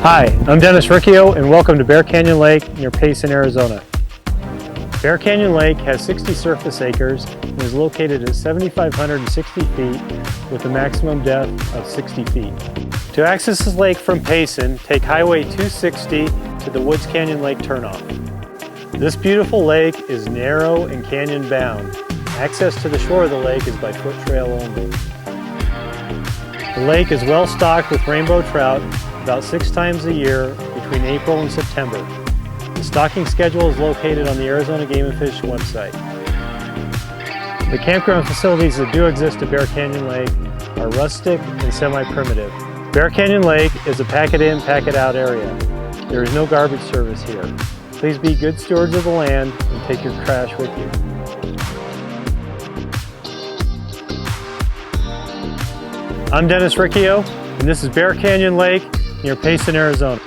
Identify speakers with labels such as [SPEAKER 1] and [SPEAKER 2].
[SPEAKER 1] Hi, I'm Riccio and welcome to Bear Canyon Lake near Payson, Arizona. Bear Canyon Lake has 60 surface acres and is located at 7,560 feet with a maximum depth of 60 feet. To access this lake from Payson, take Highway 260 to the Woods Canyon Lake turnoff. This beautiful lake is narrow and canyon bound. Access to the shore of the lake is by foot trail only. The lake is well stocked with rainbow trout about 6 times a year between April and September. The stocking schedule is located on the Arizona Game and Fish website. The campground facilities that do exist at Bear Canyon Lake are rustic and semi-primitive. Bear Canyon Lake is a pack it in, pack it out area. There is no garbage service here. Please be good stewards of the land and take your trash with you. I'm Riccio, and this is Bear Canyon Lake near Payson, Arizona.